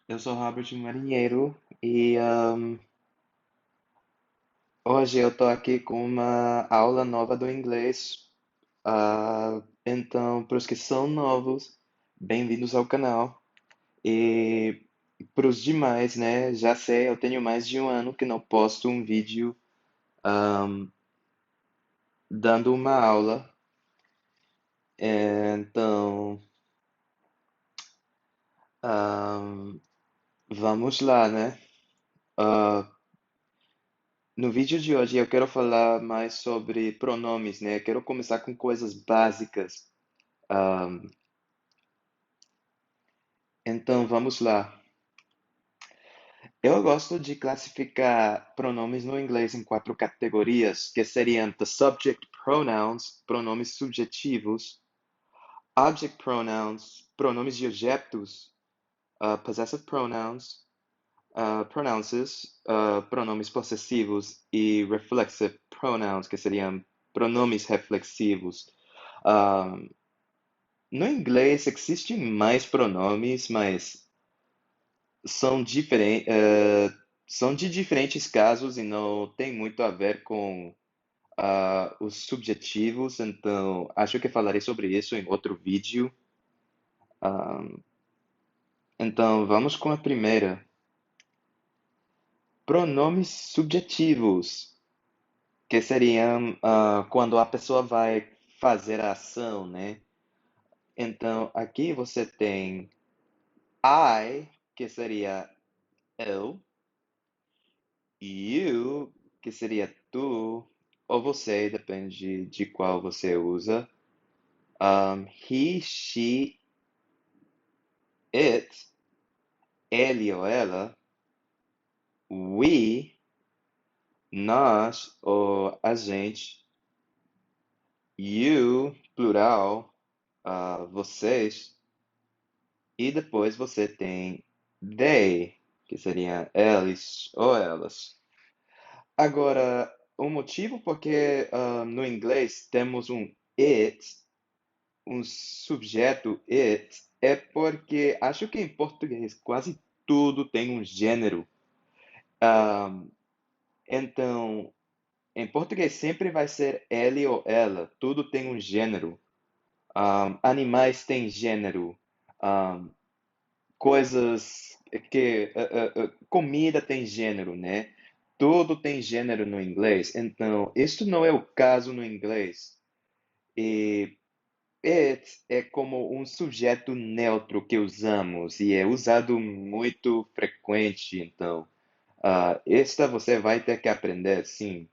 Eu sou Robert Marinheiro e hoje eu estou aqui com uma aula nova do inglês. Então, para os que são novos, bem-vindos ao canal. E para os demais, né? Já sei, eu tenho mais de um ano que não posto um vídeo dando uma aula. Então, ahm, vamos lá, né? Ah, no vídeo de hoje eu quero falar mais sobre pronomes, né? Quero começar com coisas básicas. Ahm, então vamos lá. Eu gosto de classificar pronomes no inglês em quatro categorias, que seriam the subject pronouns, pronomes subjetivos, object pronouns, pronomes de objetos, possessive pronouns, pronounces, pronomes possessivos e reflexive pronouns, que seriam pronomes reflexivos. Ah, no inglês existem mais pronomes, mas são diferentes, são de diferentes casos e não tem muito a ver com os subjetivos, então acho que falarei sobre isso em outro vídeo. Então vamos com a primeira. Pronomes subjetivos, que seriam quando a pessoa vai fazer a ação, né? Então aqui você tem I, que seria eu, you, que seria tu, ou você, depende de qual você usa. He, she, it, ele ou ela. We, nós ou a gente. You, plural, vocês. E depois você tem they, que seria eles ou elas. Agora, o motivo porque no inglês temos um it, um subjeto it, é porque acho que em português quase tudo tem um gênero. Então, em português sempre vai ser ele ou ela, tudo tem um gênero. Animais têm gênero, um, coisas que. Comida tem gênero, né? Tudo tem gênero no inglês. Então, isso não é o caso no inglês. E it é como um sujeito neutro que usamos e é usado muito frequente. Então, esta você vai ter que aprender, sim.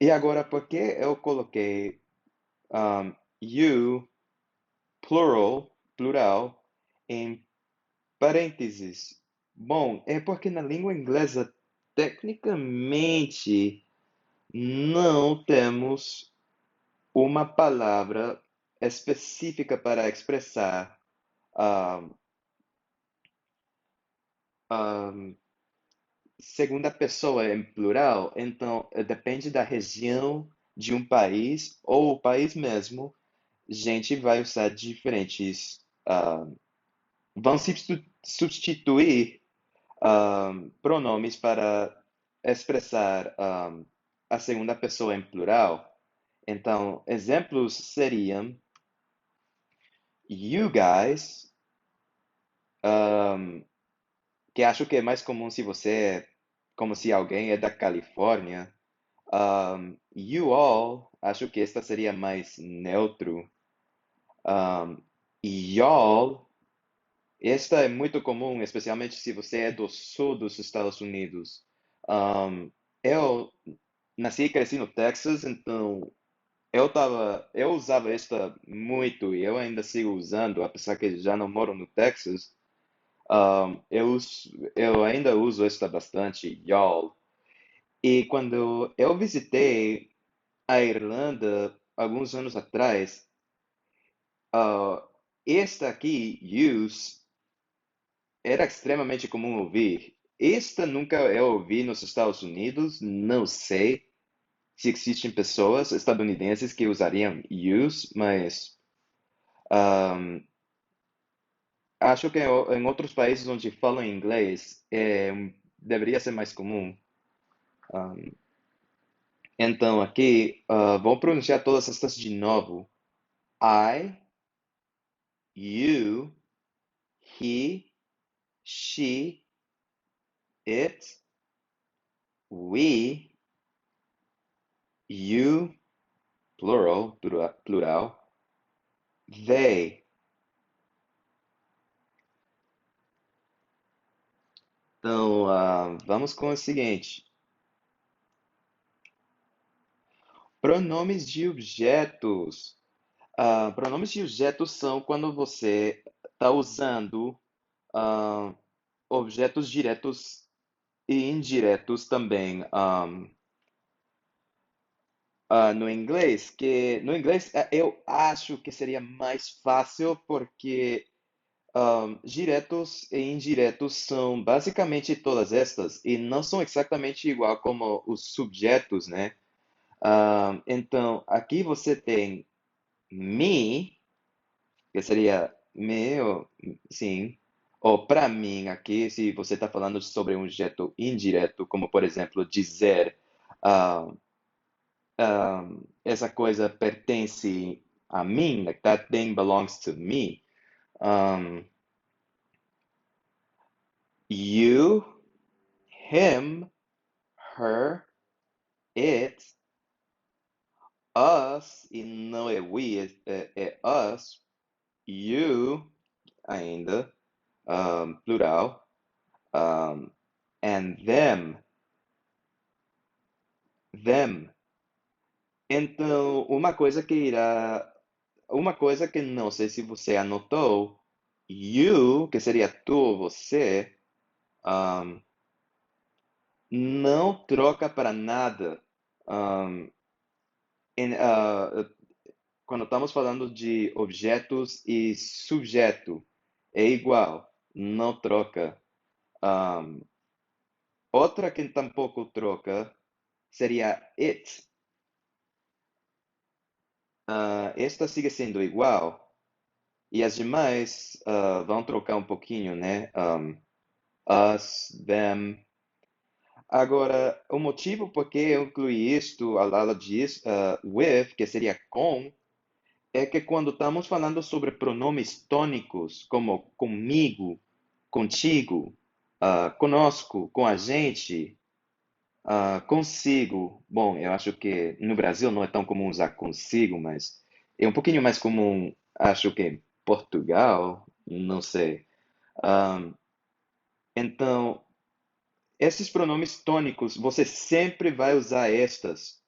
E agora, por que eu coloquei you, plural, em parênteses? Bom, é porque na língua inglesa, tecnicamente, não temos uma palavra específica para expressar a segunda pessoa em plural. Então, depende da região de um país ou o país mesmo, gente vai usar diferentes. Vão substituir pronomes para expressar a segunda pessoa em plural. Então, exemplos seriam you guys, que acho que é mais comum se você, como se alguém é da Califórnia. You all, acho que esta seria mais neutro. Y'all, esta é muito comum, especialmente se você é do sul dos Estados Unidos. Eu nasci e cresci no Texas, então eu usava esta muito e eu ainda sigo usando, apesar que já não moro no Texas. Eu ainda uso esta bastante, y'all. E quando eu visitei a Irlanda alguns anos atrás, esta aqui, use, era extremamente comum ouvir. Esta nunca eu ouvi nos Estados Unidos, não sei se existem pessoas estadunidenses que usariam use, mas acho que em outros países onde falam inglês, deveria ser mais comum. Ah, então, aqui, vou pronunciar todas estas de novo. I, you, he, she, it, we, you, plural, they. Então, vamos com o seguinte. Pronomes de objetos. Pronomes de objetos são quando você está usando ah, objetos diretos e indiretos também. No inglês, que no inglês eu acho que seria mais fácil porque diretos e indiretos são basicamente todas estas e não são exatamente igual como os subjetos, né? Então, aqui você tem me, que seria meu, sim, ou para mim aqui, se você está falando sobre um objeto indireto, como por exemplo dizer ah, essa coisa pertence a mim, like that thing belongs to me. Um, you, him, her, it, us, e não é we, é us, you, ainda, plural, um, and them. Então, uma coisa que não sei se você anotou, you, que seria tu, você, um, não troca para nada. Um, em, quando estamos falando de objetos e subjeto, é igual, não troca. Um, outra que tampouco troca seria it. Esta sigue sendo igual. E as demais vão trocar um pouquinho, né? Us, them. Agora, o motivo por que eu incluí isto ao lado disso, with, que seria com, é que quando estamos falando sobre pronomes tônicos, como comigo, contigo, conosco, com a gente, consigo. Bom, eu acho que no Brasil não é tão comum usar consigo, mas é um pouquinho mais comum, acho que em Portugal, não sei. Ah, então, esses pronomes tônicos, você sempre vai usar estas.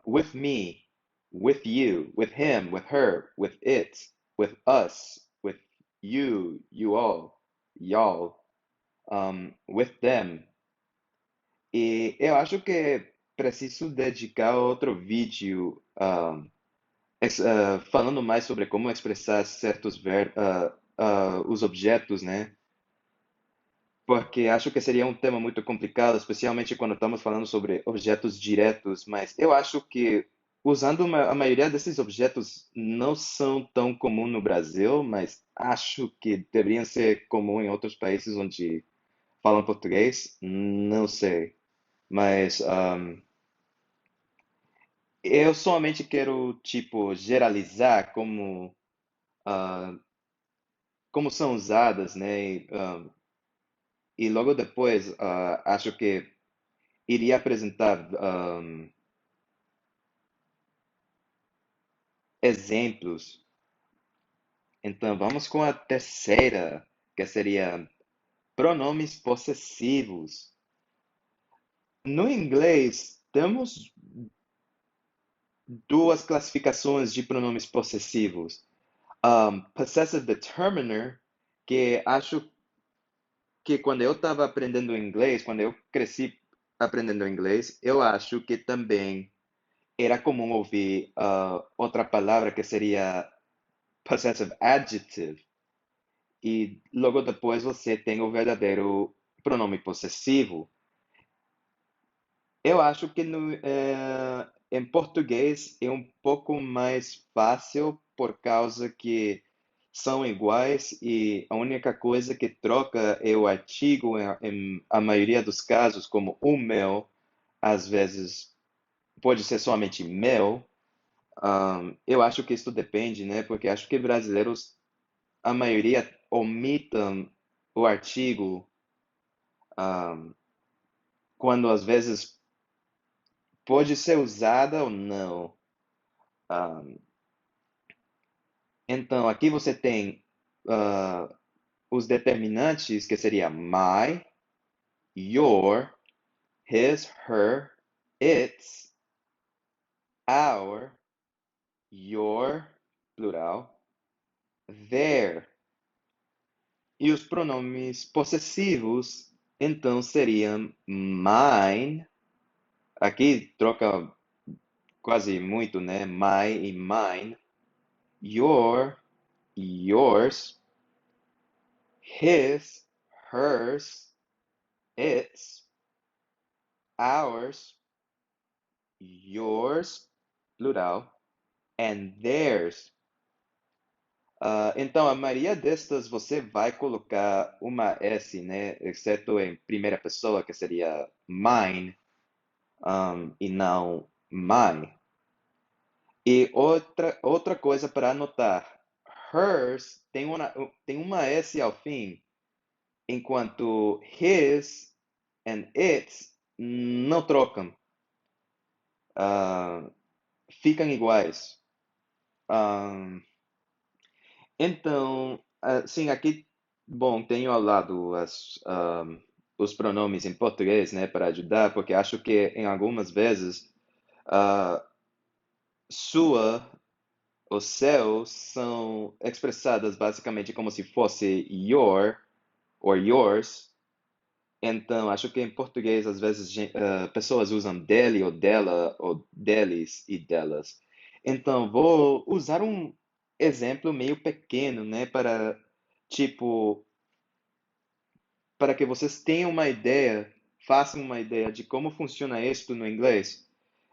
With me, with you, with him, with her, with it, with us, with you, you all, y'all, with them. E eu acho que preciso dedicar outro vídeo falando mais sobre como expressar certos os objetos, né? Porque acho que seria um tema muito complicado, especialmente quando estamos falando sobre objetos diretos, mas eu acho que usando a maioria desses objetos não são tão comum no Brasil, mas acho que deveriam ser comum em outros países onde falam português, não sei. Mas eu somente quero, tipo, generalizar ah, como são usadas, né? E logo depois, acho que iria apresentar exemplos. Então, vamos com a terceira, que seria pronomes possessivos. No inglês, temos duas classificações de pronomes possessivos. Possessive determiner, que acho que quando eu estava aprendendo inglês, quando eu cresci aprendendo inglês, eu acho que também era comum ouvir outra palavra que seria possessive adjective. E logo depois você tem o verdadeiro pronome possessivo. Eu acho que em português é um pouco mais fácil por causa que são iguais e a única coisa que troca é o artigo em a maioria dos casos, como o meu, às vezes pode ser somente meu. Eu acho que isso depende, né? Porque acho que brasileiros, a maioria omitam o artigo, um, quando às vezes pode ser usada ou não. Um, então, aqui você tem os determinantes, que seria my, your, his, her, its, our, your, plural, their. E os pronomes possessivos, então, seriam mine. Aqui troca quase muito, né? My e mine. Your, yours. His, hers. Its, ours. Yours, plural. And theirs. Então, a maioria destas você vai colocar uma S, né? Exceto em primeira pessoa, que seria mine, e não my. E outra coisa para anotar: hers tem uma S ao fim, enquanto his and its não trocam, ah, ficam iguais. Ah, então, sim, aqui, bom, tenho ao lado os pronomes em português, né, para ajudar, porque acho que em algumas vezes ah, sua os seus são expressadas basicamente como se fosse your or yours. Então, acho que em português, às vezes, pessoas usam dele ou dela, ou deles e delas. Então, vou usar um exemplo meio pequeno, né, tipo, para que vocês tenham uma ideia, façam uma ideia de como funciona isto no inglês.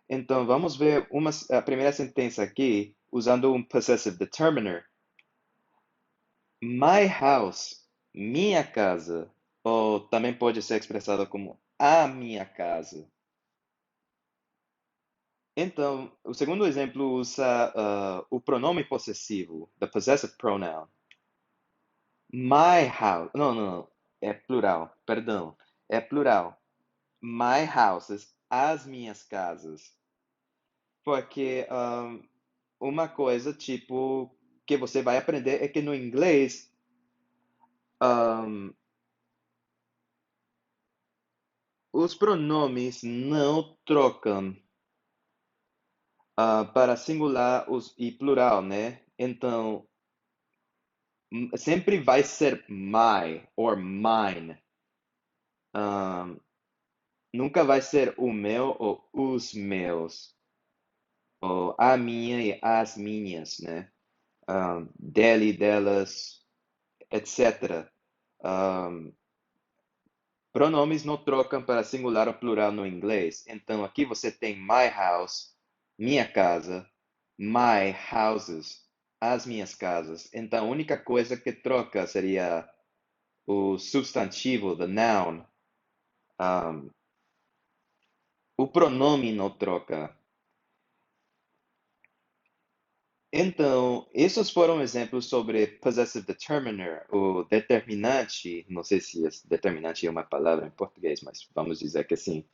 Então, vamos ver a primeira sentença aqui, usando um possessive determiner. My house, minha casa, ou também pode ser expressada como a minha casa. Então, o segundo exemplo usa o pronome possessivo, the possessive pronoun. My house, não, não, não, é plural, perdão, é plural. My houses, as minhas casas. Porque uma coisa, tipo, que você vai aprender é que no inglês, um, os pronomes não trocam para singular e plural, né? Então, sempre vai ser my or mine. Ahn, Nunca vai ser o meu ou os meus, ou a minha e as minhas, né? Dele, delas, etc. Ahn, Pronomes não trocam para singular ou plural no inglês. Então, aqui você tem my house, minha casa, my houses, as minhas casas. Então, a única coisa que troca seria o substantivo, the noun. Um, o pronome não troca. Então, esses foram exemplos sobre possessive determiner, o determinante. Não sei se determinante é uma palavra em português, mas vamos dizer que sim.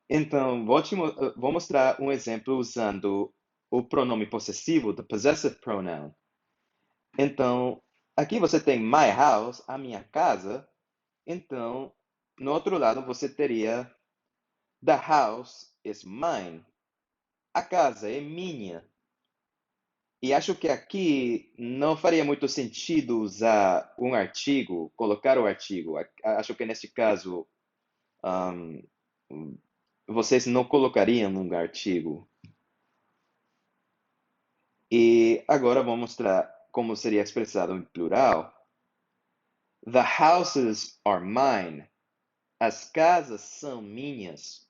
Então, vou mostrar um exemplo usando o pronome possessivo, the possessive pronoun. Então, aqui você tem my house, a minha casa. Então, no outro lado, você teria the house is mine. A casa é minha. E acho que aqui não faria muito sentido usar um artigo, colocar o artigo. Acho que nesse caso, ahm, vocês não colocariam um artigo. E agora vou mostrar como seria expressado em plural. The houses are mine. As casas são minhas.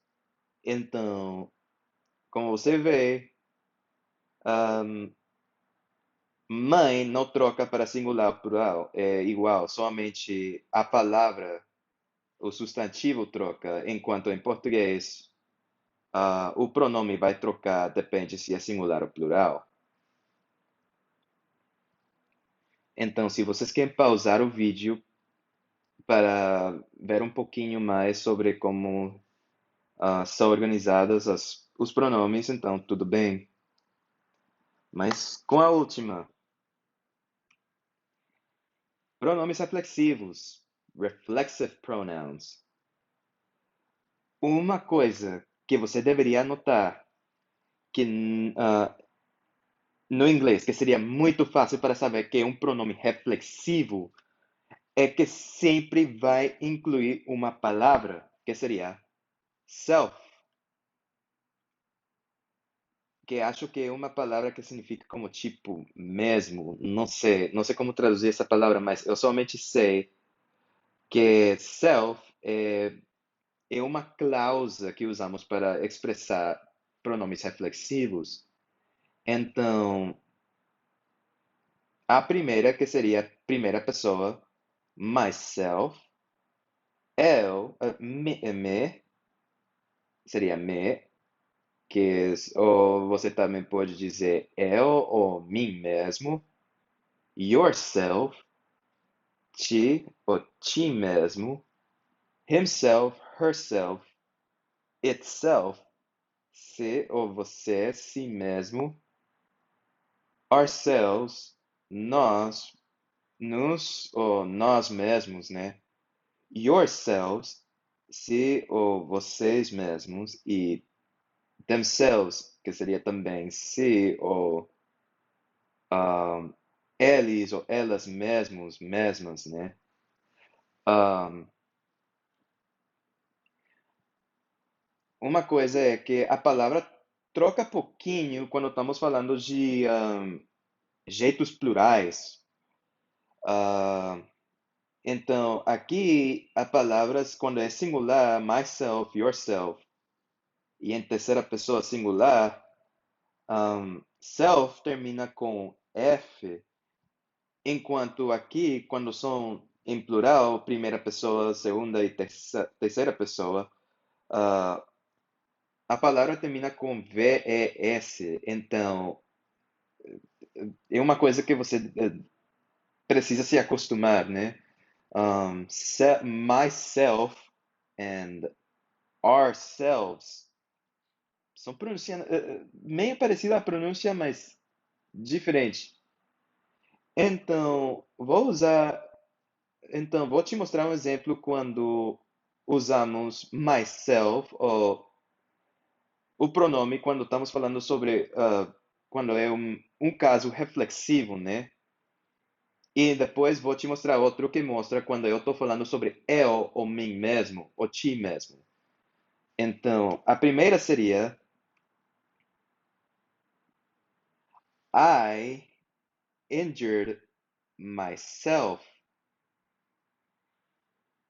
Então, como você vê, Mãe não troca para singular ou plural, é igual, somente a palavra, o substantivo troca, enquanto em português, o pronome vai trocar, depende se é singular ou plural. Então, se vocês querem pausar o vídeo para ver um pouquinho mais sobre como são organizados os pronomes, então tudo bem. Mas com a última, pronomes reflexivos, reflexive pronouns. Uma coisa que você deveria anotar, que no inglês, que seria muito fácil para saber que é um pronome reflexivo, é que sempre vai incluir uma palavra, que seria self, que acho que é uma palavra que significa como tipo mesmo, não sei como traduzir essa palavra, mas eu somente sei que self é uma cláusula que usamos para expressar pronomes reflexivos. Então, a primeira, que seria a primeira pessoa, myself, eu, me, seria me, ou você também pode dizer eu ou mim mesmo, yourself, ti ou ti mesmo, himself, herself, itself, se ou você, si mesmo, ourselves, nós, nos ou nós mesmos, né? Yourselves, se ou vocês mesmos, e themselves, que seria também se ou eles ou elas mesmos, mesmas, né? Um, uma coisa é que a palavra troca pouquinho quando estamos falando de jeitos plurais. Ah, então, aqui a palavras, quando é singular, myself, yourself, e em terceira pessoa singular, self termina com F, enquanto aqui, quando são em plural, primeira pessoa, segunda e terceira pessoa, ah, a palavra termina com VES. Então, é uma coisa que você precisa se acostumar, né? Myself and ourselves são pronunciando meio parecida a pronúncia, mas diferente. Então, vou te mostrar um exemplo quando usamos myself ou o pronome quando estamos falando sobre quando é um caso reflexivo, né? E depois vou te mostrar outro que mostra quando eu estou falando sobre eu ou mim mesmo, ou ti mesmo. Então, a primeira seria I injured myself.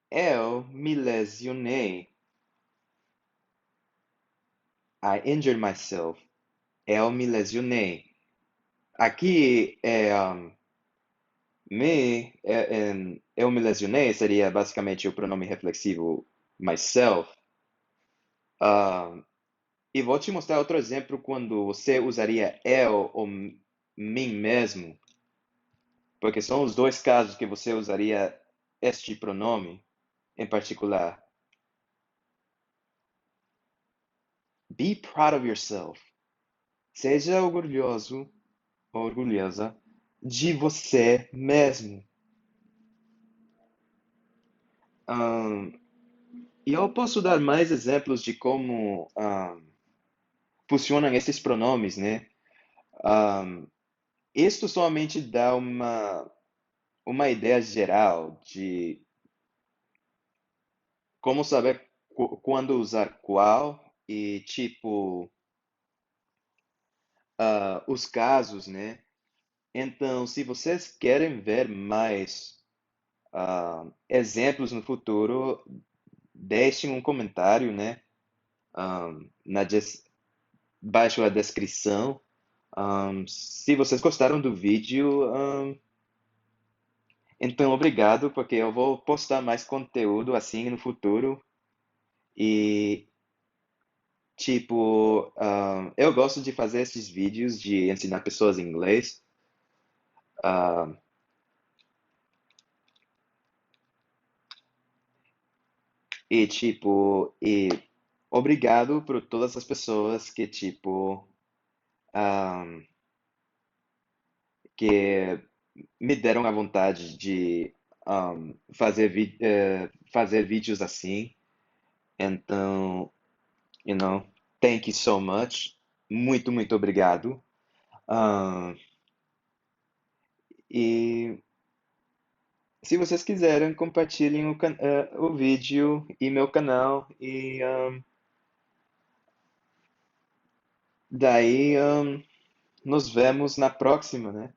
Eu me lesionei. I injured myself. Eu me lesionei. Aqui eu me lesionei seria basicamente o pronome reflexivo myself. Ah, e vou te mostrar outro exemplo quando você usaria eu ou mim mesmo, porque são os dois casos que você usaria este pronome em particular. Be proud of yourself. Seja orgulhoso ou orgulhosa de você mesmo. Ahn, e eu posso dar mais exemplos de como funcionam esses pronomes, né? Ahn, Isto somente dá uma ideia geral de como saber quando usar qual e, tipo, os casos, né? Então, se vocês querem ver mais exemplos no futuro, deixem um comentário, né? Na baixo a descrição. Se vocês gostaram do vídeo, então obrigado, porque eu vou postar mais conteúdo assim no futuro. E, tipo, eu gosto de fazer esses vídeos de ensinar pessoas inglês. ah, e obrigado por todas as pessoas que, tipo, ah, que me deram a vontade de fazer vídeos assim. Então, you know, thank you so much. Muito, muito obrigado. Um, e se vocês quiserem, compartilhem o vídeo e meu canal. E daí nos vemos na próxima, né?